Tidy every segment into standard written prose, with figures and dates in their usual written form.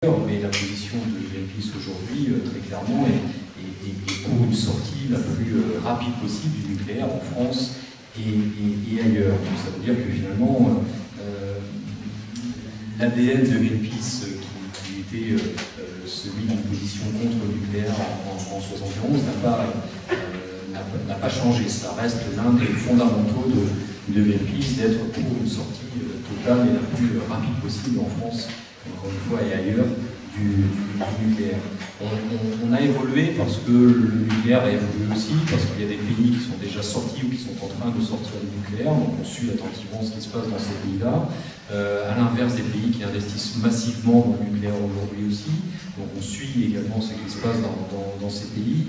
Mais la position de Greenpeace aujourd'hui, très clairement, est pour une sortie la plus rapide possible du nucléaire en France et ailleurs. Donc ça veut dire que finalement, l'ADN de Greenpeace, qui était celui d'une position contre le nucléaire en 1971, n'a pas changé. Ça reste l'un des fondamentaux de Greenpeace d'être pour une sortie totale et la plus rapide possible en France, encore une fois, et ailleurs, du nucléaire. On a évolué parce que le nucléaire a évolué aussi, parce qu'il y a des pays qui sont déjà sortis ou qui sont en train de sortir du nucléaire, donc on suit attentivement ce qui se passe dans ces pays-là, à l'inverse des pays qui investissent massivement dans le nucléaire aujourd'hui aussi, donc on suit également ce qui se passe dans ces pays.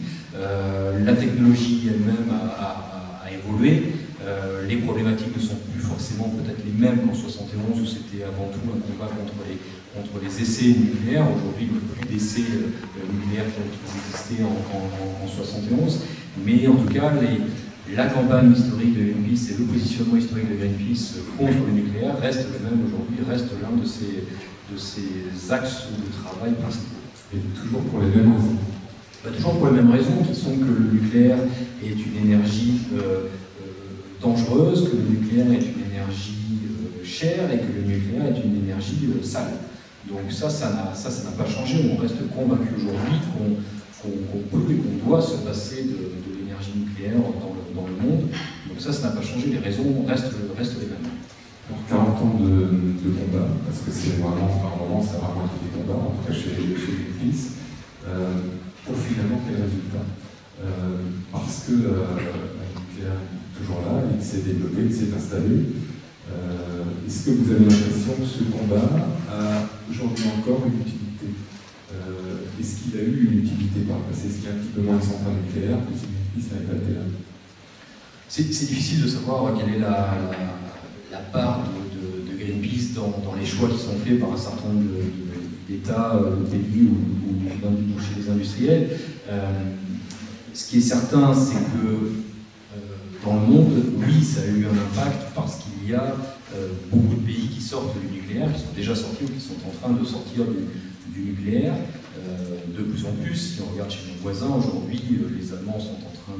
La technologie elle-même a évolué. Les problématiques ne sont plus forcément peut-être les mêmes qu'en 71 où c'était avant tout un combat contre les essais nucléaires. Aujourd'hui, il n'y a plus d'essais nucléaires qui existaient en 71. Mais en tout cas, la campagne historique de Greenpeace et le positionnement historique de Greenpeace contre le nucléaire reste le même aujourd'hui, reste l'un de ces axes de travail principaux. Et toujours pour les mêmes raisons. Toujours pour les mêmes raisons, qui sont que le nucléaire est une énergie dangereuse, que le nucléaire est une énergie chère et que le nucléaire est une énergie sale. Donc ça n'a pas changé. On reste convaincu aujourd'hui qu'on peut et qu'on doit se passer de l'énergie nucléaire dans le monde. Donc ça n'a pas changé. Les raisons restent les mêmes. Pour 40 ans de combat, parce que c'est vraiment, par moment, ça a vraiment été des combats, en tout cas chez Greenpeace, pour finalement quel résultat parce que le nucléaire est toujours là, il s'est développé, il s'est installé. Est-ce que vous avez l'impression que ce combat a aujourd'hui encore une utilité? Est-ce qu'il a eu une utilité par le passé? Est-ce qu'il y a un petit peu moins de centrales nucléaires que si Greenpeace n'avait pas été là? C'est difficile de savoir quelle est la part de Greenpeace dans les choix qui sont faits par un certain nombre d'États, de pays ou chez les industriels. Ce qui est certain, c'est que dans le monde, oui, ça a eu un impact parce qu'il y a beaucoup de pays qui sortent du nucléaire, qui sont déjà sortis ou qui sont en train de sortir du nucléaire. De plus en plus, si on regarde chez nos voisins, aujourd'hui, les Allemands sont en train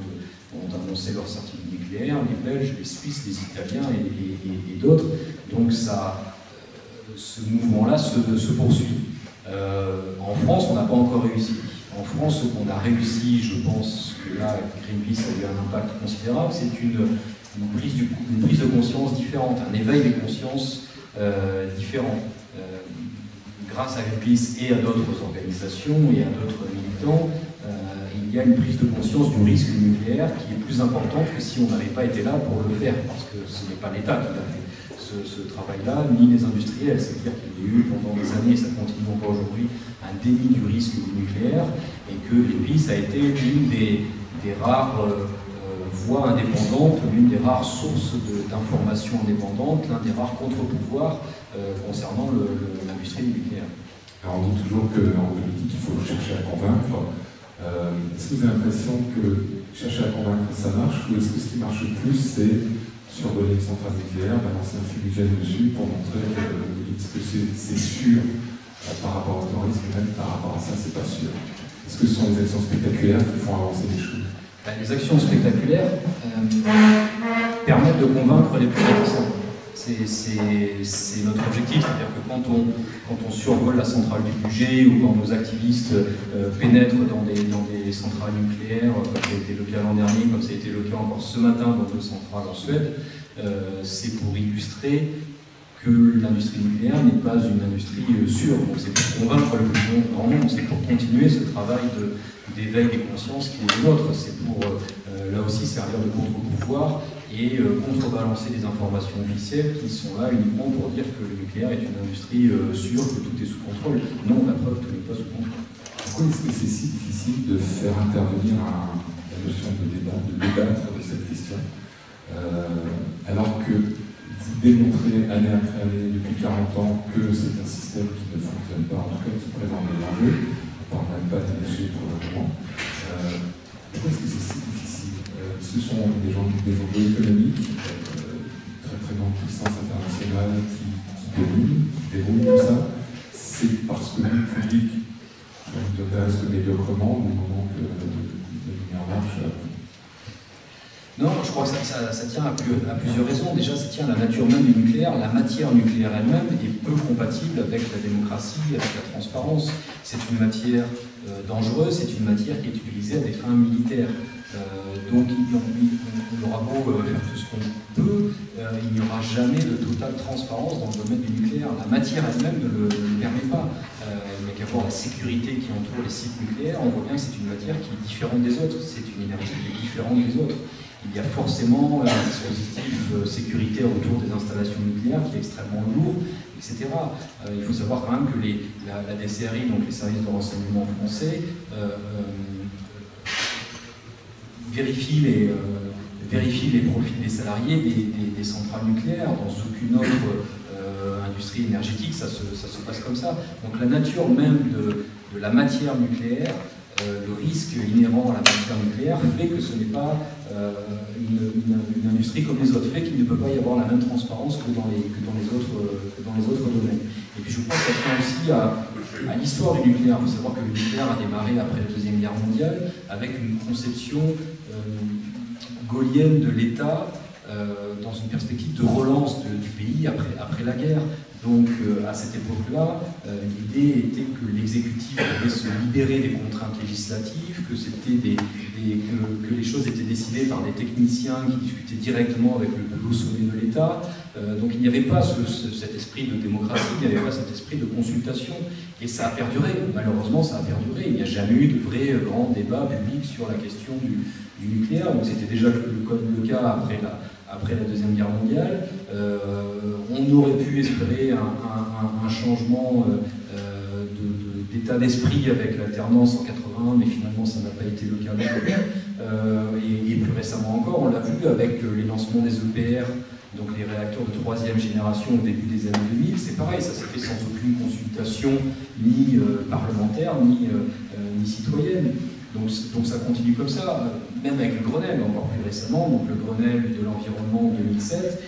d'annoncer leur sortie du nucléaire, les Belges, les Suisses, les Italiens et d'autres. Donc ce mouvement-là se poursuit. En France, on n'a pas encore réussi. En France, ce qu'on a réussi, je pense que là, Greenpeace a eu un impact considérable, c'est une prise de conscience différente, un éveil des consciences différents. Grâce à Greenpeace et à d'autres organisations et à d'autres militants, il y a une prise de conscience du risque nucléaire qui est plus importante que si on n'avait pas été là pour le faire, parce que ce n'est pas l'État qui a fait ce travail-là, ni les industriels. C'est-à-dire qu'il y a eu pendant des années, et ça continue encore aujourd'hui, un déni du risque du nucléaire, et que Greenpeace a été l'une des rares voies indépendantes, l'une des rares sources d'informations indépendantes, l'un des rares contre-pouvoirs concernant l'industrie du nucléaire. Alors on dit toujours qu'en politique, il faut chercher à convaincre. Est-ce que vous avez l'impression que chercher à convaincre, ça marche, ou est-ce que ce qui marche le plus, c'est survoler une centrale nucléaire, balancer un fumigène dessus pour montrer que c'est sûr par rapport au risque, même par rapport à ça, c'est pas sûr. Est-ce que ce sont les actions spectaculaires qui font avancer les choses? Les actions spectaculaires permettent de convaincre les plus réticents. C'est notre objectif, c'est-à-dire que quand on survole la centrale du budget ou quand nos activistes pénètrent dans des centrales nucléaires, comme ça a été le cas l'an dernier, comme ça a été le cas encore ce matin dans 2 centrales en Suède, c'est pour illustrer que l'industrie nucléaire n'est pas une industrie sûre. Donc c'est pour convaincre le plus grand nombre, c'est pour continuer ce travail d'éveil des consciences qui est le nôtre. C'est pour là aussi servir de contre-pouvoir et contrebalancer les informations officielles qui sont là uniquement pour dire que le nucléaire est une industrie sûre, que tout est sous contrôle. Non, la preuve, tout n'est pas sous contrôle. Pourquoi est-ce que c'est si difficile de faire intervenir la notion de débat, de débattre de cette question, alors que vous démontrez année après année, depuis 40 ans, que c'est un système qui ne fonctionne pas, en tout cas qui présente des enjeux, on ne parle même pas des déchets pour le moment. Pourquoi est-ce que c'est si difficile? Ce sont des enjeux économiques, très grande puissance internationale qui déroulent tout ça. C'est parce que nous, reste médiocrement du moment que la lumière marche. Non, je crois que ça tient à plusieurs raisons. Déjà, ça tient à la nature même du nucléaire. La matière nucléaire elle-même est peu compatible avec la démocratie, avec la transparence. C'est une matière dangereuse, c'est une matière qui est utilisée à des fins militaires. Donc, on aura beau faire tout ce qu'on peut, il n'y aura jamais de totale transparence dans le domaine du nucléaire. La matière elle-même ne le permet pas. Il n'y a qu'à voir la sécurité qui entoure les sites nucléaires. On voit bien que c'est une matière qui est différente des autres. C'est une énergie qui est différente des autres. Il y a forcément un dispositif sécuritaire autour des installations nucléaires qui est extrêmement lourd, etc. Il faut savoir quand même que la DCRI, donc les services de renseignement français, vérifie les profils des salariés des centrales nucléaires. Dans aucune autre industrie énergétique, ça se passe comme ça. Donc la nature même de la matière nucléaire, le risque inhérent à la matière nucléaire fait que ce n'est pas une industrie comme les autres, fait qu'il ne peut pas y avoir la même transparence que dans les autres domaines. Et puis je crois que ça tient aussi à l'histoire du nucléaire. Il faut savoir que le nucléaire a démarré après la Deuxième Guerre mondiale avec une conception gaullienne de l'État dans une perspective de relance du pays après la guerre. Donc à cette époque-là, l'idée était que l'exécutif devait se libérer des contraintes législatives, que les choses étaient décidées par des techniciens qui discutaient directement avec le plus haut sommet de l'État. Donc il n'y avait pas cet esprit de démocratie, il n'y avait pas cet esprit de consultation. Et ça a perduré, malheureusement ça a perduré. Il n'y a jamais eu de vrai grand débat public sur la question du nucléaire. Donc c'était déjà le cas après la Deuxième Guerre mondiale. On aurait pu espérer un changement d'état d'esprit avec l'alternance en 81, mais finalement ça n'a pas été le cas. Et plus récemment encore, on l'a vu avec les lancements des EPR, donc les réacteurs de 3e génération au début des années 2000. C'est pareil, ça s'est fait sans aucune consultation, ni parlementaire, ni citoyenne. Donc ça continue comme ça, même avec le Grenelle, encore plus récemment, donc le Grenelle de l'environnement en 2007,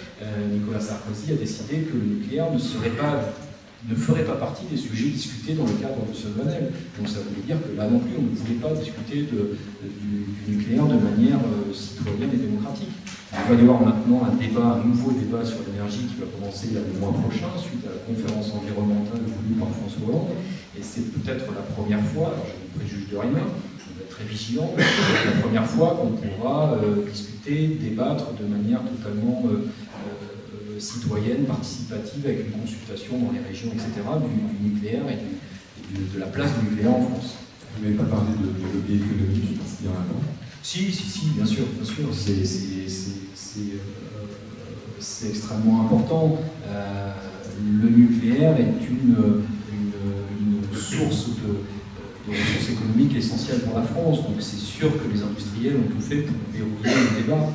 Nicolas Sarkozy a décidé que le nucléaire ne ferait pas partie des sujets discutés dans le cadre de ce Grenelle. Donc ça voulait dire que là non plus, on ne voulait pas discuter du nucléaire de manière citoyenne et démocratique. Il va y avoir maintenant un nouveau débat sur l'énergie qui va commencer le mois prochain, suite à la conférence environnementale voulue par François Hollande. Et c'est peut-être la première fois, alors je ne préjuge de rien, très vigilant, c'est la première fois qu'on pourra discuter, débattre de manière totalement citoyenne, participative, avec une consultation dans les régions, etc., du nucléaire et de la place du nucléaire en France. Vous n'avez pas parlé de lobby économique, parce qu'il y en a pas. Si, bien sûr. C'est extrêmement important. Le nucléaire est une source de ressources économiques essentielles pour la France. Donc c'est sûr que les industriels ont tout fait pour verrouiller le débat.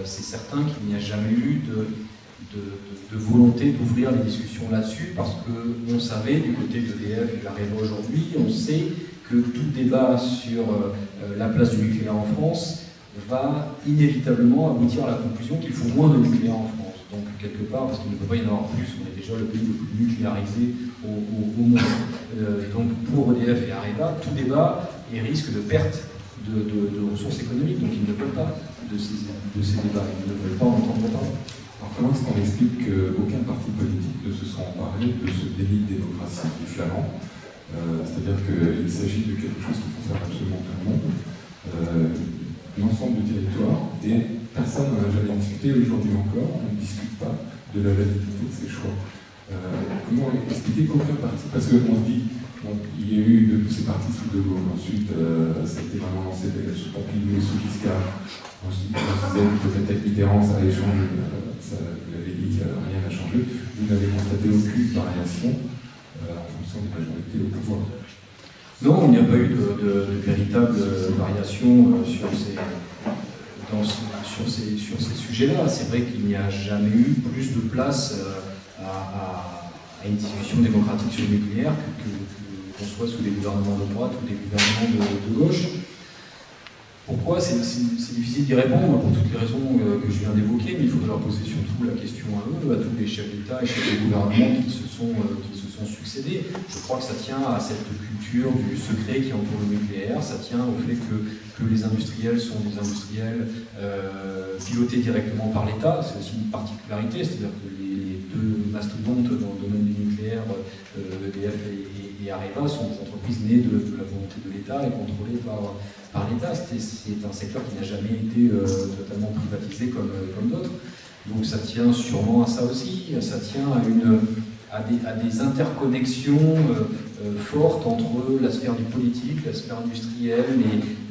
C'est certain qu'il n'y a jamais eu de volonté d'ouvrir les discussions là-dessus, parce qu'on savait du côté d'EDF et de l'Areva aujourd'hui, on sait que tout débat sur la place du nucléaire en France va inévitablement aboutir à la conclusion qu'il faut moins de nucléaire en France. Donc quelque part, parce qu'il ne peut pas y en avoir plus, on est déjà le pays le plus nucléarisé au monde. Donc pour EDF et Areva, tout débat est risque de perte de ressources économiques, donc ils ne veulent pas de ces débats, ils ne veulent pas en entendre parler. Alors comment est-ce qu'on explique qu'aucun parti politique ne se soit emparé de ce délit de démocratie qui est flagrant? C'est-à-dire qu'il s'agit de quelque chose qui concerne absolument tout le monde, l'ensemble du territoire, et personne n'en a jamais discuté. Aujourd'hui encore, on ne discute pas de la validité de ces choix. Comment expliquer qu'aucun parti, parce qu'on se dit, il y a eu de ces partis sous De Gaulle, ensuite ça a été vraiment lancé sous Pompidou et sous Giscard, ensuite on disait peut-être avec Mitterrand ça allait changer, vous l'avez dit, rien n'a changé. Vous n'avez constaté aucune variation en fonction des majorités au pouvoir. Non, il n'y a pas eu de véritable variation sur ces sujets-là. C'est vrai qu'il n'y a jamais eu plus de place à une discussion démocratique sur le nucléaire qu'on soit sous des gouvernements de droite ou des gouvernements de gauche. Pourquoi? C'est difficile d'y répondre pour toutes les raisons que je viens d'évoquer, mais il faudrait leur poser surtout la question à eux, à tous les chefs d'État et chefs de gouvernement qui se sont succédés. Je crois que ça tient à cette culture du secret qui entoure le nucléaire, ça tient au fait que les industriels sont des industriels pilotés directement par l'État. C'est aussi une particularité, c'est-à-dire que les deux mastodontes dans le domaine du nucléaire, EDF et Areva, sont des entreprises nées de la volonté de l'État et contrôlées par l'État. C'est un secteur qui n'a jamais été totalement privatisé comme d'autres. Donc ça tient sûrement à ça aussi, ça tient à des interconnexions fortes entre la sphère du politique, la sphère industrielle,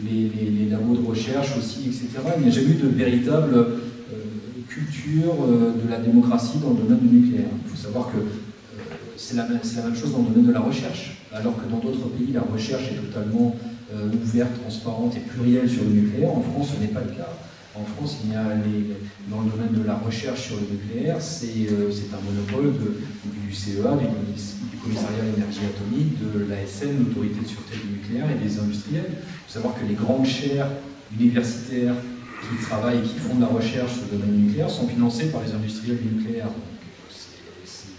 les labos de recherche aussi, etc. Il n'y a jamais eu de véritable culture de la démocratie dans le domaine du nucléaire. Il faut savoir que c'est la même chose dans le domaine de la recherche, alors que dans d'autres pays, la recherche est totalement ouverte, transparente et plurielle sur le nucléaire. En France, ce n'est pas le cas. En France, il y a dans le domaine de la recherche sur le nucléaire, c'est un monopole du CEA, du Commissariat à l'énergie atomique, de l'ASN, l'Autorité de sûreté du nucléaire, et des industriels. Il faut savoir que les grandes chaires universitaires qui travaillent et qui font de la recherche sur le domaine nucléaire sont financées par les industriels du nucléaire.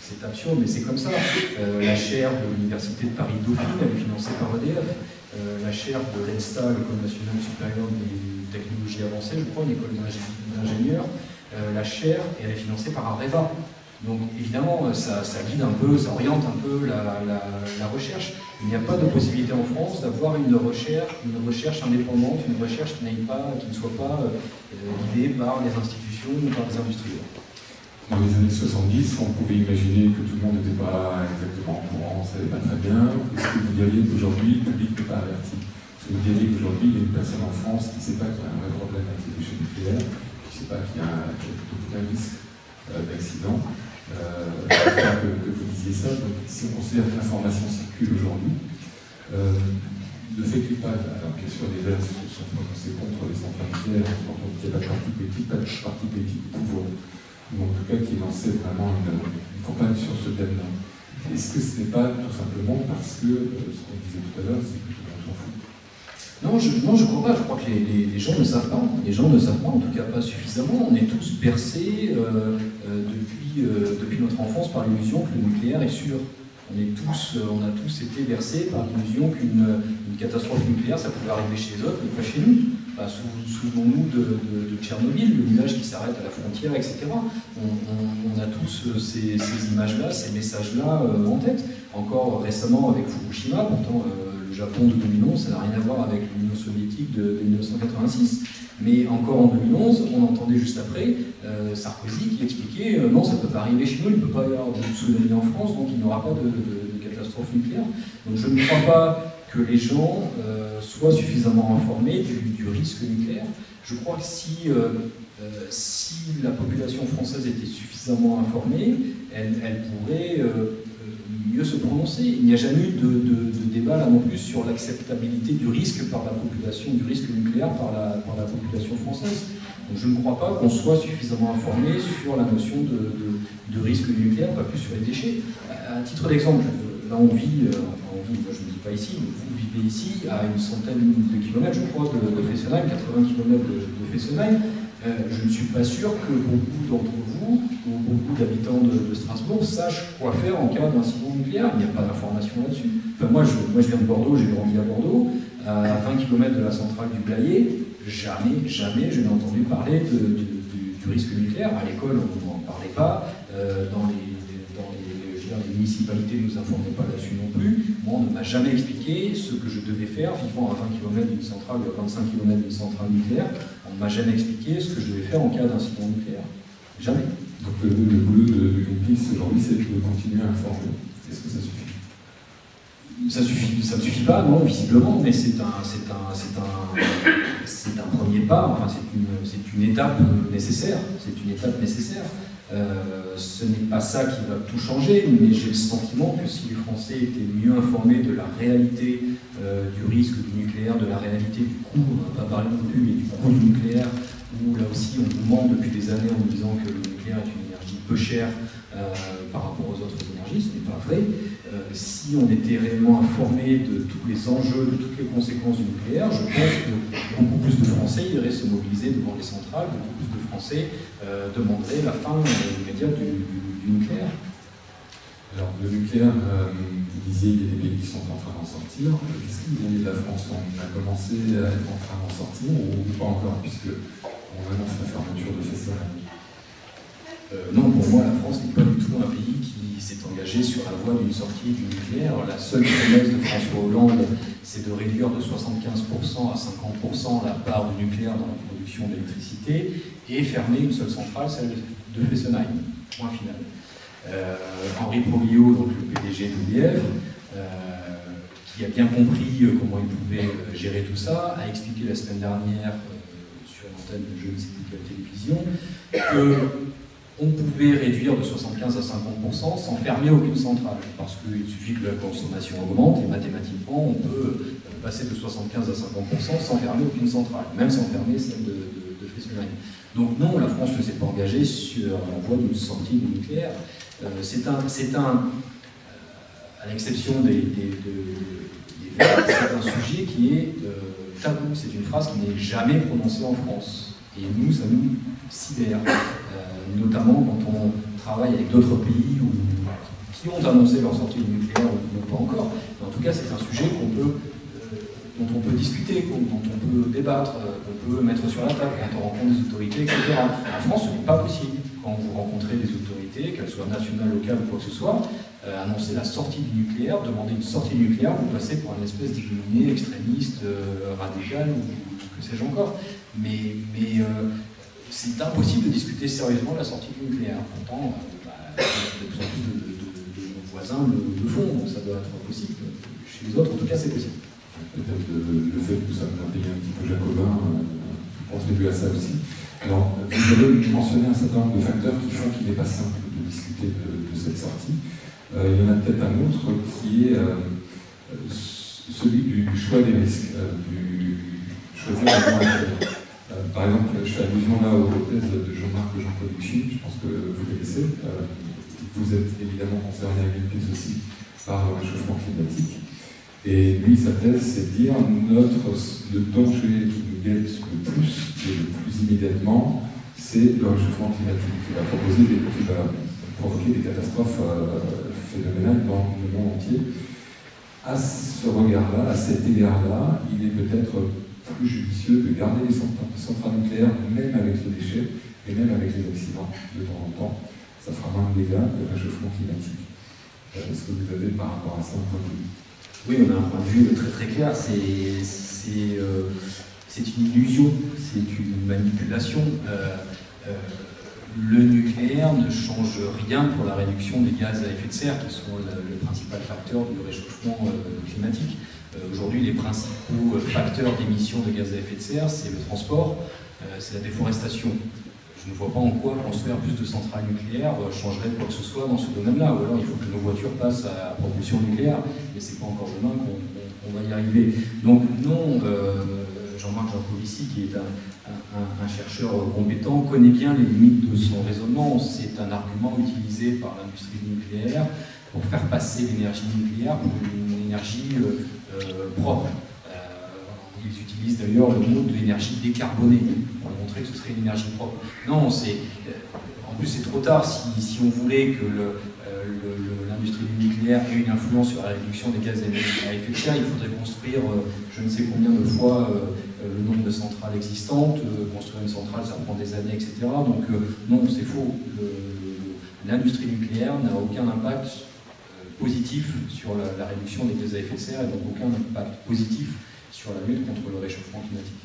C'est absurde, mais c'est comme ça. La chaire de l'Université de Paris-Dauphine, elle est financée par EDF. La chaire de l'ENSTA, l'École nationale supérieure des technologies avancées, je crois, une école d'ingénieurs, la chaire, elle est financée par Areva. Donc évidemment, ça guide un peu, ça oriente un peu la recherche. Il n'y a pas de possibilité en France d'avoir une recherche indépendante, une recherche qui ne soit pas guidée par les institutions ou par les industriels. Dans les années 70, on pouvait imaginer que tout le monde n'était pas exactement au courant, on ne savait pas très bien. Est-ce que vous diriez qu'aujourd'hui, le public n'est pas averti? Est-ce que vous diriez qu'aujourd'hui, il y a une personne en France qui ne sait pas qu'il y a un vrai problème avec les déchets nucléaires, qui ne sait pas qu'il y a un risque d'accident? J'espère que vous disiez ça. Donc, si on considère que l'information circule aujourd'hui, le fait que l'IPAD, alors bien sûr, les Verts sont prononcés contre les centrales nucléaires, quand on dit la partie politique, pas de parti politique du pouvoir, ou en tout cas qui lançait vraiment une campagne sur ce thème-là. Est-ce que ce n'est pas tout simplement parce que, ce qu'on disait tout à l'heure, c'est que tout le monde s'en fout? Non, je ne crois pas. Je crois que les gens ne savent pas. Les gens ne savent pas, en tout cas pas suffisamment. On est tous bercés depuis notre enfance par l'illusion que le nucléaire est sûr. On a tous été bercés par l'illusion qu'une catastrophe nucléaire, ça pouvait arriver chez les autres, mais pas chez nous. Enfin, souvenons-nous de Tchernobyl, le village qui s'arrête à la frontière, etc. On a tous ces images-là, ces messages-là en tête. Encore récemment avec Fukushima, pourtant le Japon de 2011, ça n'a rien à voir avec l'Union soviétique de 1986. Mais encore en 2011, on entendait juste après Sarkozy qui expliquait non, ça ne peut pas arriver chez nous, il ne peut pas y avoir de tsunami en France, donc il n'y aura pas de catastrophe nucléaire. Donc je ne crois pas que les gens soient suffisamment informés du risque nucléaire. Je crois que si la population française était suffisamment informée, elle pourrait mieux se prononcer. Il n'y a jamais eu de débat là non plus sur l'acceptabilité du risque par la population, du risque nucléaire par la population française. Donc je ne crois pas qu'on soit suffisamment informé sur la notion de risque nucléaire, pas plus sur les déchets. À titre d'exemple, là on vit, moi je ne vis pas ici, mais vous vivez ici à une centaine de kilomètres, je crois, de Fessenheim, 80 km de Fessenheim. Je ne suis pas sûr que beaucoup d'entre vous, ou beaucoup d'habitants de Strasbourg, sachent quoi faire en cas d'incident nucléaire. Il n'y a pas d'information là-dessus. Enfin, moi, je viens de Bordeaux, j'ai grandi à Bordeaux, à 20 km de la centrale du Blayais. Jamais je n'ai entendu parler du risque nucléaire. À l'école, on n'en parlait pas. Dans les municipalités ne nous informaient pas là-dessus non plus. Moi, on ne m'a jamais expliqué ce que je devais faire, vivant à 20 km d'une centrale ou à 25 km d'une centrale nucléaire. On ne m'a jamais expliqué ce que je devais faire en cas d'incident nucléaire. Jamais. Donc le boulot de Greenpeace aujourd'hui, c'est de continuer à informer. Est-ce que ça suffit? Ça ne suffit pas, non, visiblement, mais c'est un premier pas, enfin, c'est une étape nécessaire. C'est une étape nécessaire. Ce n'est pas ça qui va tout changer, mais j'ai le sentiment que si les Français étaient mieux informés de la réalité du risque du nucléaire, de la réalité du coût, on ne va pas parler non plus, mais du coût du nucléaire, où là aussi on nous ment depuis des années en nous disant que le nucléaire est une énergie peu chère par rapport aux autres énergies, ce n'est pas vrai. Si on était réellement informé de tous les enjeux, de toutes les conséquences du nucléaire, je pense que beaucoup plus de Français iraient se mobiliser devant les centrales, beaucoup plus de Français demanderaient la fin immédiate du nucléaire. Alors, le nucléaire, vous disiez, il y a des pays qui sont en train d'en sortir. Qu'est-ce que vous voyez de la France? On a commencé à être en train d'en sortir ou pas encore, puisque on annonce la fermeture de Fessenheim? Non, pour moi, la France n'est pas du tout un pays qui s'est engagé sur la voie d'une sortie du nucléaire. La seule promesse de François Hollande, c'est de réduire de 75% à 50% la part du nucléaire dans la production d'électricité et fermer une seule centrale, celle de Fessenheim. Point final. Henri Proglio, donc le PDG d'EDF, qui a bien compris comment il pouvait gérer tout ça, a expliqué la semaine dernière sur l'antenne de je ne sais plus quelle télévision qu'on pouvait réduire de 75 à 50% sans fermer aucune centrale, parce qu'il suffit que la consommation augmente et mathématiquement on peut passer de 75 à 50% sans fermer aucune centrale, même sans fermer celle de Fessenheim. Donc non, la France ne s'est pas engagée sur la voie d'une sortie du nucléaire. C'est un à l'exception c'est un sujet qui est tabou. C'est une phrase qui n'est jamais prononcée en France. Et nous, ça nous sidère. Notamment quand on travaille avec d'autres pays qui ont annoncé leur sortie du nucléaire ou pas encore. Mais en tout cas, c'est un sujet dont on peut discuter, dont on peut débattre, qu'on peut mettre sur la table quand on rencontre des autorités, etc. En France, ce n'est pas possible. Quand vous rencontrez des autorités, qu'elles soient nationales, locales ou quoi que ce soit, annoncer la sortie du nucléaire, demander une sortie du nucléaire, vous passez pour une espèce d'illuminé, extrémiste, radical, ou que sais-je encore. Mais c'est impossible de discuter sérieusement de la sortie du nucléaire. Pourtant, de plus en plus de nos voisins le font, donc ça doit être possible. Chez les autres, en tout cas, c'est possible. Peut-être le fait que nous sommes un pays un petit peu jacobin contribue à ça aussi. Alors, vous avez mentionné un certain nombre de facteurs qui font qu'il n'est pas simple de discuter de cette sortie. Il y en a peut-être un autre qui est celui du choix des risques, choisir le moins. Par exemple, je fais allusion là aux thèses de Jean-Marc Jancovici, je pense que vous connaissez. Vous êtes évidemment concerné à Greenpeace aussi par le réchauffement climatique. Et lui, sa thèse, c'est de dire le danger qui nous guette le plus et le plus immédiatement, c'est le réchauffement climatique qui va provoquer des catastrophes phénoménales dans le monde entier. À ce regard-là, à cet égard-là, il est peut-être plus judicieux de garder les centrales nucléaires, même avec les déchets et même avec les accidents de temps en temps. Ça fera moins de dégâts que le réchauffement climatique. Est-ce que vous avez par rapport à ça un point de vue? Oui, on a un point de vue très très clair. C'est une illusion, c'est une manipulation. Le nucléaire ne change rien pour la réduction des gaz à effet de serre, qui sont le principal facteur du réchauffement climatique. Aujourd'hui, les principaux facteurs d'émissions de gaz à effet de serre, c'est le transport, c'est la déforestation. Je ne vois pas en quoi construire plus de centrales nucléaires changerait quoi que ce soit dans ce domaine-là. Ou alors il faut que nos voitures passent à propulsion nucléaire, mais c'est pas encore demain qu'on va y arriver. Donc non, Jean-Marc Jancovici, qui est un chercheur compétent, connaît bien les limites de son raisonnement. C'est un argument utilisé par l'industrie nucléaire pour faire passer l'énergie nucléaire pour une énergie propre. Ils utilisent d'ailleurs le mot de l'énergie décarbonée pour montrer que ce serait une énergie propre. Non, en plus c'est trop tard. Si on voulait que l'industrie du nucléaire ait une influence sur la réduction des gaz à effet de serre, il faudrait construire je ne sais combien de fois le nombre de centrales existantes. Construire une centrale, ça prend des années, etc. Donc non, c'est faux. L'industrie nucléaire n'a aucun impact positif sur la réduction des gaz à effet de serre et donc aucun impact positif sur la lutte contre le réchauffement climatique.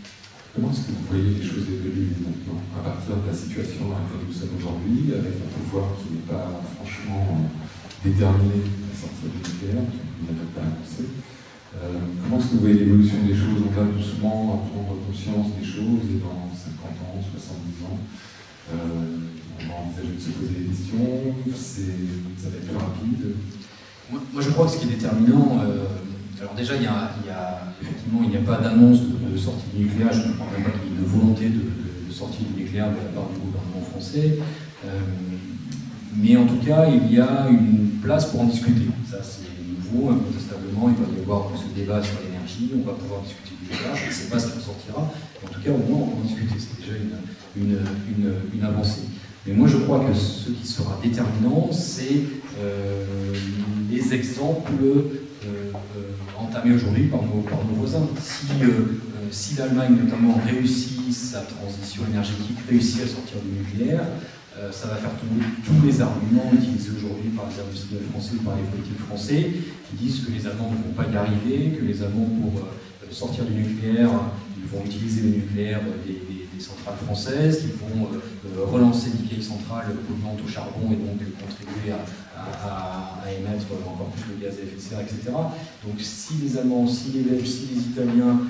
Comment est-ce que vous voyez les choses évoluer maintenant, à partir de la situation dans laquelle nous sommes aujourd'hui, avec un pouvoir qui n'est pas franchement déterminé à sortir du nucléaire, qui n'a pas annoncé? Comment est-ce que vous voyez l'évolution des choses? On va doucement prendre conscience des choses et dans 50 ans, 70 ans, on va envisager de se poser des questions, ça va être plus rapide? Moi je crois que ce qui est déterminant, alors déjà effectivement il n'y a pas d'annonce de sortie du nucléaire, je ne comprends même pas qu'il y ait une volonté de sortie du nucléaire de la part du gouvernement français, mais en tout cas il y a une place pour en discuter, ça c'est nouveau. nouveau, incontestablement, il va y avoir ce débat sur l'énergie, on va pouvoir discuter du débat, je ne sais pas ce qui en sortira, mais en tout cas, au moins, on va en discuter, c'est déjà une avancée. Mais moi, je crois que ce qui sera déterminant, c'est les exemples entamés aujourd'hui par nos voisins. Si l'Allemagne, notamment, réussit sa transition énergétique, réussit à sortir du nucléaire, ça va faire tomber tous les arguments utilisés aujourd'hui par les industriels français ou par les politiques français qui disent que les Allemands ne vont pas y arriver, que les Allemands, pour sortir du nucléaire, ils vont utiliser le nucléaire des centrales françaises, qu'ils vont relancer des vieilles centrales polluantes au charbon et donc contribuer à émettre encore plus de gaz à effet de serre, etc. Donc si les Allemands, si les Belges, si les Italiens,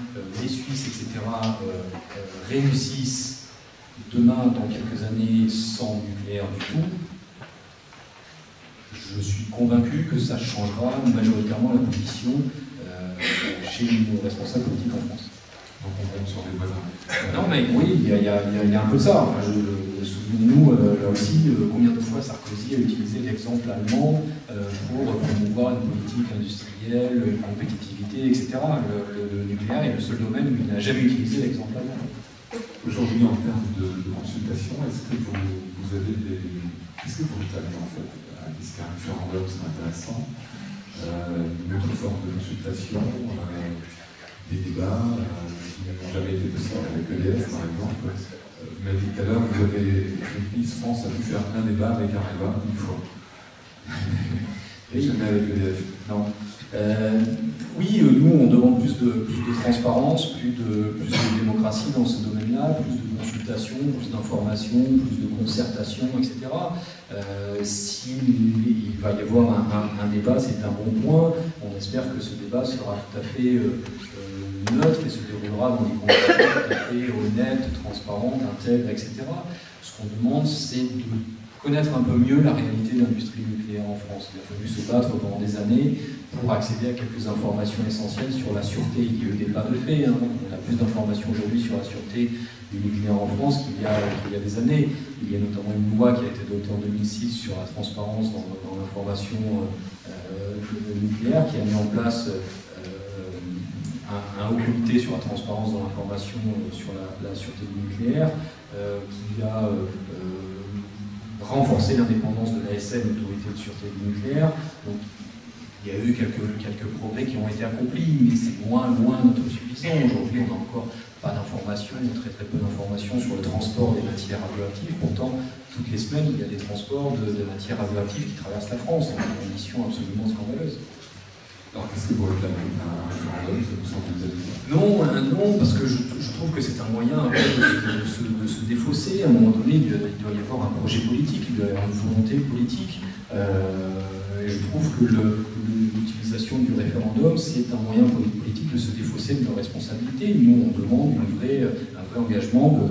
les Suisses, etc. Réussissent demain, dans quelques années, sans nucléaire du tout, je suis convaincu que ça changera majoritairement la position chez nos responsables politiques en France. Donc on compte sur les voisins. Non mais oui, il y a un peu ça. Enfin, souvenons-nous, là aussi, combien de fois Sarkozy a utilisé l'exemple allemand pour promouvoir une politique industrielle, une compétitivité, etc. Le nucléaire est le seul domaine où il n'a jamais utilisé l'exemple allemand. Aujourd'hui, en termes de consultation, est-ce que vous avez des... Qu'est-ce que vous réclamez en fait? Est-ce qu'un référendum serait intéressant? Une autre forme de consultation, des débats qui n'ont jamais été possibles avec EDF par exemple. Vous m'avez dit tout à l'heure, vous avez Greenpeace France a pu faire un débat avec Areva une fois. Et jamais avec EDF. Non. Oui, nous on demande plus de transparence, plus de démocratie dans ce domaine-là, plus de consultation, plus d'information, plus de concertation, etc. S'il va y avoir un débat, c'est un bon point. On espère que ce débat sera tout à fait neutre et se déroulera dans des conditions tout à fait honnêtes, transparentes, intègres, etc. Ce qu'on demande, c'est de connaître un peu mieux la réalité de l'industrie nucléaire en France. Il a fallu se battre pendant des années pour accéder à quelques informations essentielles sur la sûreté. Il y a eu des pas de fait. On a plus d'informations aujourd'hui sur la sûreté du nucléaire en France qu'il y a des années. Il y a notamment une loi qui a été adoptée en 2006 sur la transparence dans l'information nucléaire, qui a mis en place un haut comité sur la transparence dans l'information sur la sûreté du nucléaire, qui a renforcer l'indépendance de l'ASN, l'autorité de sûreté du nucléaire. Donc, il y a eu quelques progrès qui ont été accomplis, mais c'est loin d'être suffisant. Aujourd'hui, on n'a encore pas d'informations, très peu d'informations sur le transport des matières radioactives. Pourtant, toutes les semaines, il y a des transports de matières radioactives qui traversent la France dans des conditions absolument scandaleuses. Alors, qu'est-ce que vous réclamez un référendum? Ça vous semble exagéré? Non, parce que je trouve que c'est un moyen de se défausser. À un moment donné, il doit y avoir un projet politique, il doit y avoir une volonté politique. Et je trouve que l'utilisation du référendum, c'est un moyen politique de se défausser de nos responsabilités. Nous, on demande un vrai engagement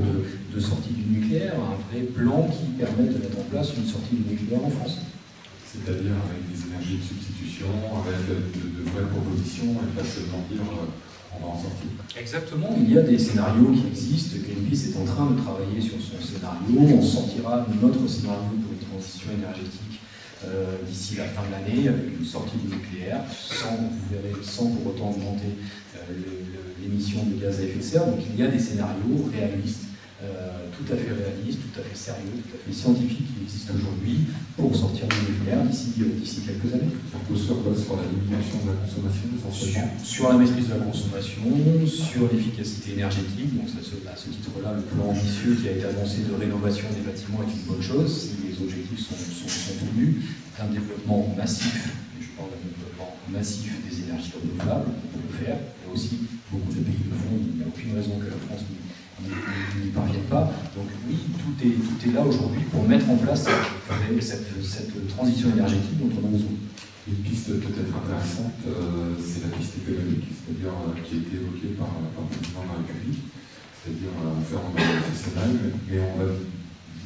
de sortie du nucléaire, un vrai plan qui permette de mettre en place une sortie du nucléaire en France. C'est-à-dire avec des énergies de substitution, avec de vraies propositions, et pas seulement dire on va en sortir. Exactement, il y a des scénarios qui existent. Greenpeace est en train de travailler sur son scénario. On sortira notre scénario pour une transition énergétique d'ici la fin de l'année, avec une sortie du nucléaire, sans pour autant augmenter l'émission de gaz à effet de serre. Donc il y a des scénarios réalistes, tout à fait réalistes, tout à fait sérieux, tout à fait scientifiques qui existent aujourd'hui pour sortir du nucléaire d'ici quelques années. Ça repose sur quoi? Sur la diminution de la consommation essentiellement? Sur la maîtrise de la consommation, sur l'efficacité énergétique. Donc à ce titre-là, le plan ambitieux qui a été annoncé de rénovation des bâtiments est une bonne chose si les objectifs sont tenus. C'est un développement massif, et je parle d'un développement massif des énergies renouvelables, on peut le faire. Il y a aussi beaucoup de pays le font, il n'y a aucune raison que la France n'y parvienne pas. Donc oui, tout est là aujourd'hui pour mettre en place cette transition énergétique dont on a besoin. Une piste peut-être intéressante, c'est la piste économique, c'est-à-dire qui a été évoquée par le président de la République, c'est-à-dire faire un FSMI, mais on va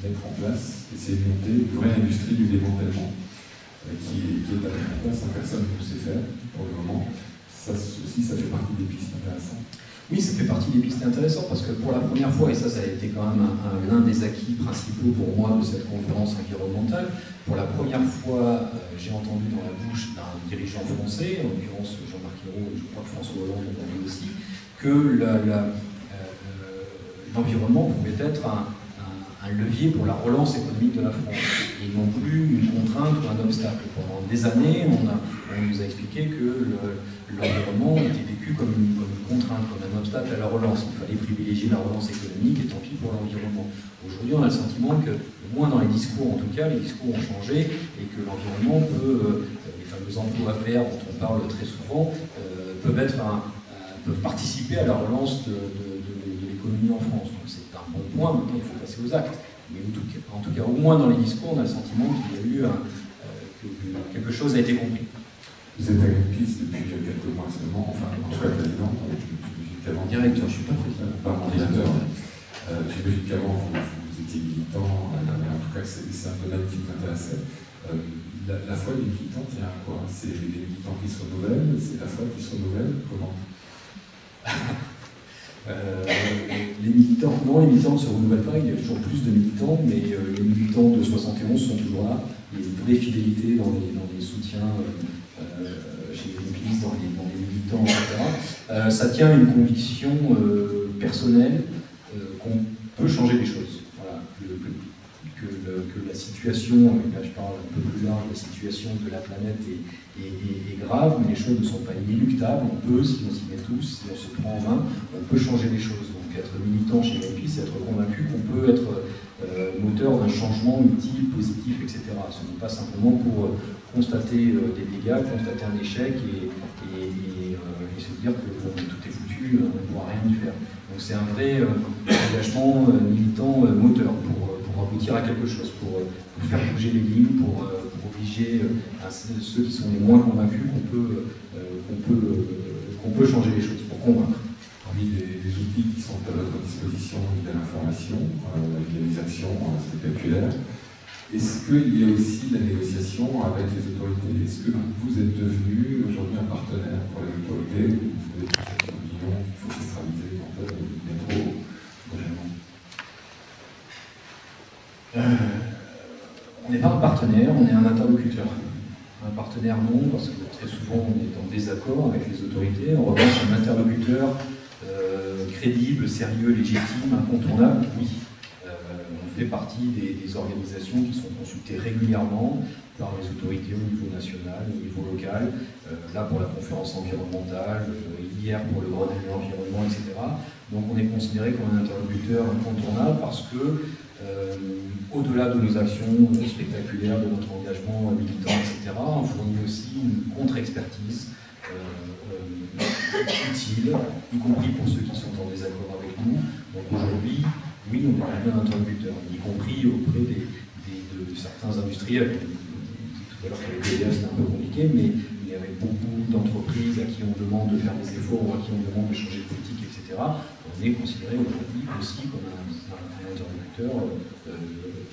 mettre en place, essayer de monter une vraie industrie du démantèlement, qui est à mettre en place, personne ne sait faire pour le moment. Ça aussi, ça fait partie des pistes intéressantes. Oui, ça fait partie des pistes intéressantes parce que pour la première fois, et ça a été quand même l'un des acquis principaux pour moi de cette conférence environnementale, pour la première fois, j'ai entendu dans la bouche d'un dirigeant français, en l'occurrence Jean-Marc Ayrault et je crois que François Hollande l'a dit aussi, que l'environnement pouvait être un levier pour la relance économique de la France et non plus une contrainte ou un obstacle. Pendant des années, on nous a expliqué que l'environnement était vécu comme une contrainte, comme un obstacle à la relance. Il fallait privilégier la relance économique et tant pis pour l'environnement. Aujourd'hui, on a le sentiment que, au moins dans les discours en tout cas, les discours ont changé et que l'environnement peut, les fameux emplois verts dont on parle très souvent, peuvent participer à la relance de l'économie en France. Donc c'est un bon point, maintenant il faut passer aux actes. Mais en tout cas, au moins dans les discours, on a le sentiment qu'il y a eu que quelque chose a été compris. Vous êtes à Greenpeace depuis quelques mois seulement, enfin en tout cas président, directeur, je ne suis pas président. Pas directeur. J'imagine qu'avant vous étiez militant, mais en tout cas c'est un domaine qui m'intéressait. La foi des militants tient à quoi? C'est les militants qui se renouvellent, c'est la foi qui se renouvelle, comment? Les militants ne se renouvellent pas, il y a toujours plus de militants, mais les militants de 71 sont toujours là. Il y a une vraie fidélité dans les soutiens chez Greenpeace, dans les militants, etc. Ça tient à une conviction personnelle qu'on peut changer les choses. Voilà, que la situation, et là je parle un peu plus large, la situation de la planète est grave, mais les choses ne sont pas inéluctables. On peut, si on s'y met tous, si on se prend en main, on peut changer les choses. Donc être militant chez Greenpeace, c'est être convaincu qu'on peut être moteur d'un changement utile, positif, etc. Ce n'est pas simplement pour constater des dégâts, constater un échec et se dire que bon, tout est foutu, on ne pourra rien y faire. Donc c'est un vrai engagement militant moteur pour aboutir à quelque chose, pour faire bouger les lignes, pour obliger ceux qui sont les moins convaincus qu'on peut changer les choses, pour convaincre. Parmi les outils qui sont à votre disposition, il y a l'information, il y a les actions spectaculaires. Est-ce qu'il y a aussi la négociation avec les autorités? Est-ce que vous êtes devenu aujourd'hui un partenaire pour les autorités? Vous êtes cette opinion qu'il faut centraliser en fait le métro prochainement? On n'est pas un partenaire, on est un interlocuteur. Un partenaire non, parce que très souvent on est en désaccord avec les autorités. En revanche, un interlocuteur crédible, sérieux, légitime, incontournable, oui. On fait partie des organisations qui sont consultées régulièrement par les autorités au niveau national, au niveau local, là pour la conférence environnementale, hier pour le Grenelle de l'environnement, etc. Donc on est considéré comme un interlocuteur incontournable parce que, au-delà de nos actions spectaculaires, de notre engagement militant, etc., on fournit aussi une contre-expertise utile, y compris pour ceux qui sont en désaccord avec nous. Donc aujourd'hui, oui, on est bien un interlocuteur, y compris auprès de certains industriels. Tout à l'heure, avec les c'est un peu compliqué, mais il y avait beaucoup d'entreprises à qui on demande de faire des efforts, ou à qui on demande de changer de politique, etc. On est considéré aujourd'hui aussi comme un interlocuteur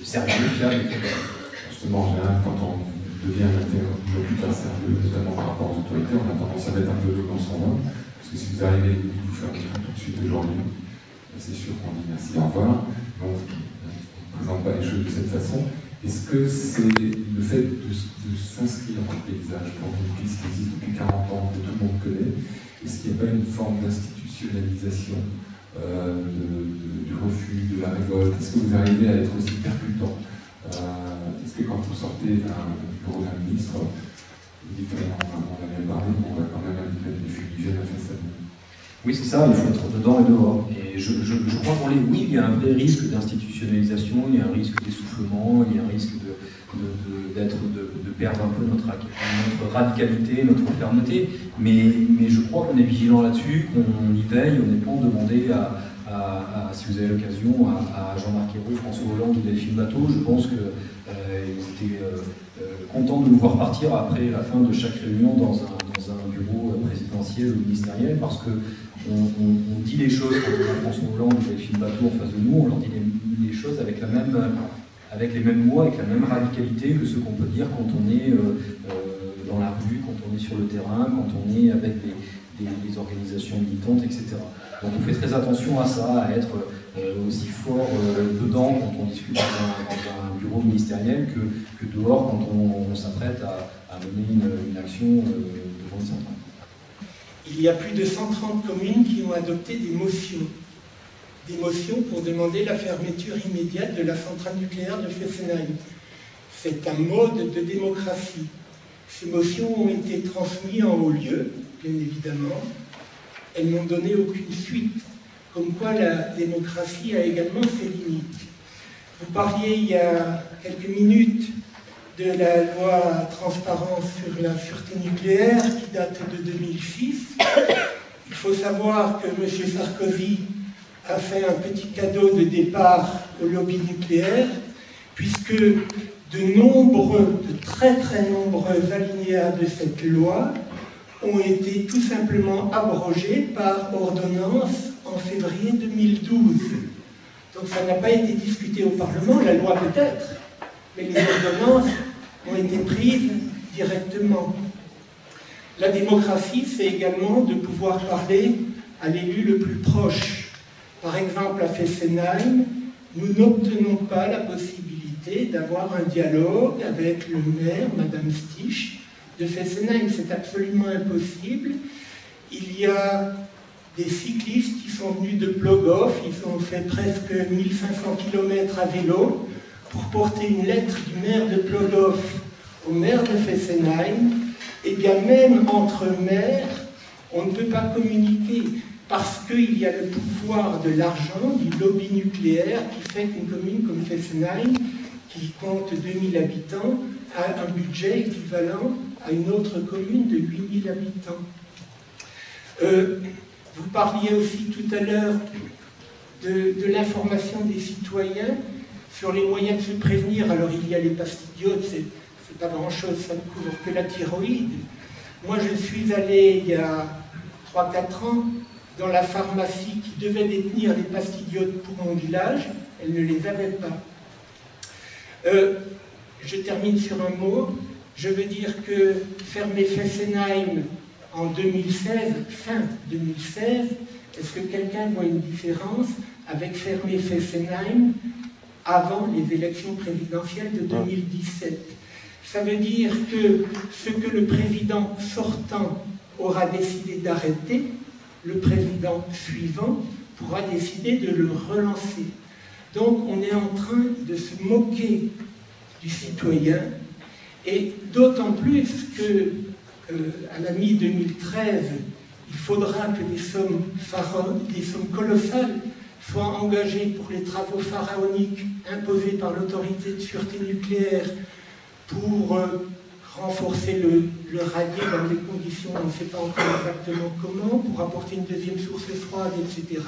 sérieux, fiable et crédible. Justement, en général, quand on devient un interlocuteur sérieux, notamment par rapport aux autorités, on a tendance à mettre un peu d'eau dans son vin, parce que si vous arrivez et vous faire tout de suite aujourd'hui, c'est sûr qu'on dit merci, au revoir. Donc, on ne présente pas les choses de cette façon. Est-ce que c'est le fait de s'inscrire dans le paysage pour une piste qui existe depuis 40 ans, que tout le monde connaît, est-ce qu'il n'y a pas une forme d'institutionnalisation du refus, de la révolte? Est-ce que vous arrivez à être aussi percutant? Est-ce que quand vous sortez d'un bureau d'un ministre, vous dites qu'on a bien parlé, mais on va quand même mettre des fumigènes à faire ça? Oui, c'est ça, il faut être dedans et dehors. Et je crois qu'on est, oui, il y a un vrai risque d'institutionnalisation, il y a un risque d'essoufflement, il y a un risque de perdre un peu notre radicalité, notre fermeté. Mais je crois qu'on est vigilant là-dessus, qu'on y veille. Honnêtement, demander si vous avez l'occasion, à Jean-Marc Ayrault, François Hollande ou Delphine Batho, je pense qu'ils étaient contents de nous voir partir après la fin de chaque réunion dans un bureau présidentiel ou ministériel, parce que on dit les choses quand on a François Hollande ou Delphine Batho en face de nous, on leur dit les choses avec les mêmes mots, avec la même radicalité que ce qu'on peut dire quand on est dans la rue, quand on est sur le terrain, quand on est avec les organisations militantes, etc. Donc on fait très attention à ça, à être aussi fort dedans quand on discute dans un bureau ministériel que dehors quand on s'apprête à mener une action devant une centrale. Il y a plus de 130 communes qui ont adopté des motions pour demander la fermeture immédiate de la centrale nucléaire de Fessenheim. C'est un mode de démocratie. Ces motions ont été transmises en haut lieu, bien évidemment. Elles n'ont donné aucune suite, comme quoi la démocratie a également ses limites. Vous parliez il y a quelques minutes de la loi transparence sur la sûreté nucléaire qui date de 2006. Il faut savoir que M. Sarkozy a fait un petit cadeau de départ au lobby nucléaire, puisque de très très nombreux alinéas de cette loi ont été tout simplement abrogés par ordonnance en février 2012. Donc ça n'a pas été discuté au Parlement, la loi peut-être, mais les ordonnances ont été prises directement. La démocratie, c'est également de pouvoir parler à l'élu le plus proche. Par exemple, à Fessenheim, nous n'obtenons pas la possibilité d'avoir un dialogue avec le maire, Madame Stich, de Fessenheim. C'est absolument impossible. Il y a des cyclistes qui sont venus de Plogoff, ils ont fait presque 1500 km à vélo pour porter une lettre du maire de Plogoff au maire de Fessenheim. Et bien même entre maires, on ne peut pas communiquer parce qu'il y a le pouvoir de l'argent, du lobby nucléaire qui fait qu'une commune comme Fessenheim, qui compte 2000 habitants, a un budget équivalent à une autre commune de 8000 habitants. Vous parliez aussi tout à l'heure de l'information des citoyens sur les moyens de se prévenir. Alors il y a les pastilliotes, c'est pas grand-chose, ça ne couvre que la thyroïde. Moi je suis allé il y a 3-4 ans dans la pharmacie qui devait détenir les pastilliotes pour mon village, elle ne les avait pas. Je termine sur un mot, je veux dire que fermer Fessenheim en 2016, fin 2016, est-ce que quelqu'un voit une différence avec fermer Fessenheim avant les élections présidentielles de 2017? Ça veut dire que ce que le président sortant aura décidé d'arrêter, le président suivant pourra décider de le relancer. Donc on est en train de se moquer du citoyen, et d'autant plus que à la mi-2013, il faudra que des sommes colossales soient engagées pour les travaux pharaoniques imposés par l'autorité de sûreté nucléaire pour renforcer le radier dans des conditions, on ne sait pas encore exactement comment, pour apporter une deuxième source froide, etc.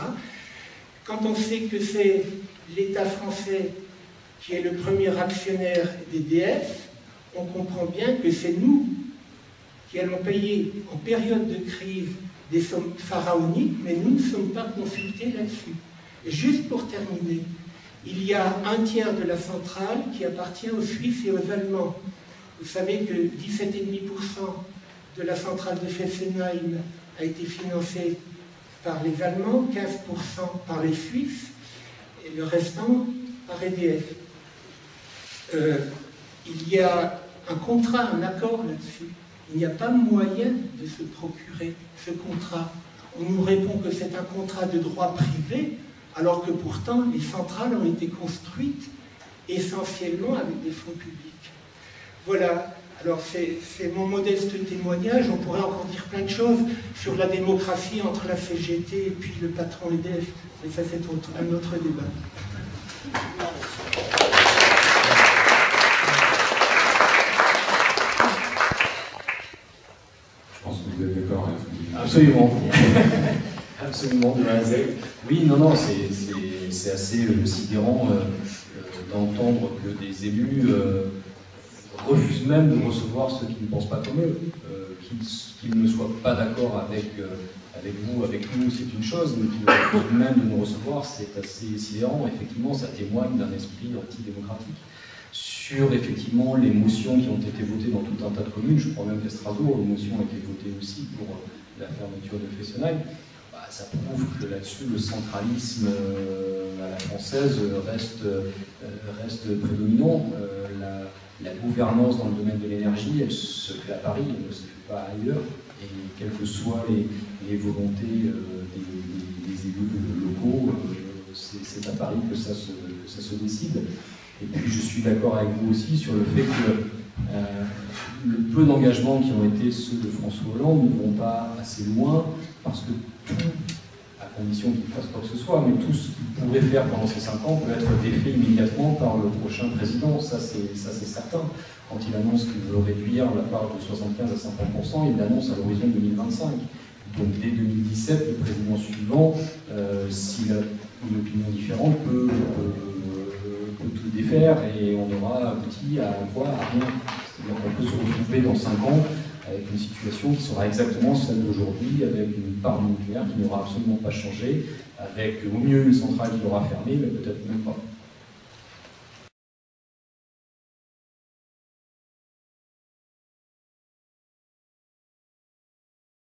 Quand on sait que c'est l'État français qui est le premier actionnaire d'EDF, on comprend bien que c'est nous qui allons payer en période de crise des sommes pharaoniques, mais nous ne sommes pas consultés là-dessus. Et juste pour terminer, il y a un tiers de la centrale qui appartient aux Suisses et aux Allemands. Vous savez que 17,5% de la centrale de Fessenheim a été financée par les Allemands, 15% par les Suisses, et le restant par EDF. Il y a un contrat, un accord là-dessus. Il n'y a pas moyen de se procurer ce contrat. On nous répond que c'est un contrat de droit privé, alors que pourtant les centrales ont été construites essentiellement avec des fonds publics. Voilà, alors c'est mon modeste témoignage. On pourrait encore dire plein de choses sur la démocratie entre la CGT et puis le patron EDF, mais ça c'est un autre débat. Je pense que vous êtes d'accord avec ce que vous dites. Absolument. Absolument, de A à Z. Oui, non, c'est assez sidérant d'entendre que des élus refusent même de recevoir ceux qui ne pensent pas comme eux. Qu'ils ne soient pas d'accord avec vous, avec nous, c'est une chose, mais qu'ils refusent même de nous recevoir, c'est assez sidérant. Effectivement, ça témoigne d'un esprit antidémocratique. Sur effectivement les motions qui ont été votées dans tout un tas de communes, je crois même qu'à Strasbourg, une motion a été votée aussi pour la fermeture de Fessenheim, bah, ça prouve que là-dessus, le centralisme à la française reste prédominant. La gouvernance dans le domaine de l'énergie, elle se fait à Paris, elle ne se fait pas ailleurs. Et quelles que soient les volontés des élus locaux, c'est à Paris que ça se décide. Et puis je suis d'accord avec vous aussi sur le fait que le peu d'engagements qui ont été ceux de François Hollande ne vont pas assez loin, parce que tout, à condition qu'il fasse quoi que ce soit, mais tout ce qu'il pourrait faire pendant ces 5 ans peut être défait immédiatement par le prochain président, ça c'est certain. Quand il annonce qu'il veut réduire la part de 75 à 50%, il l'annonce à l'horizon 2025. Donc dès 2017, le président suivant, s'il a une opinion différente, peut tout défaire et on aura abouti à quoi? À rien. C'est-à-dire qu'on peut se retrouver dans 5 ans avec une situation qui sera exactement celle d'aujourd'hui, avec une part nucléaire qui n'aura absolument pas changé, avec au mieux une centrale qui aura fermé, mais peut-être même pas.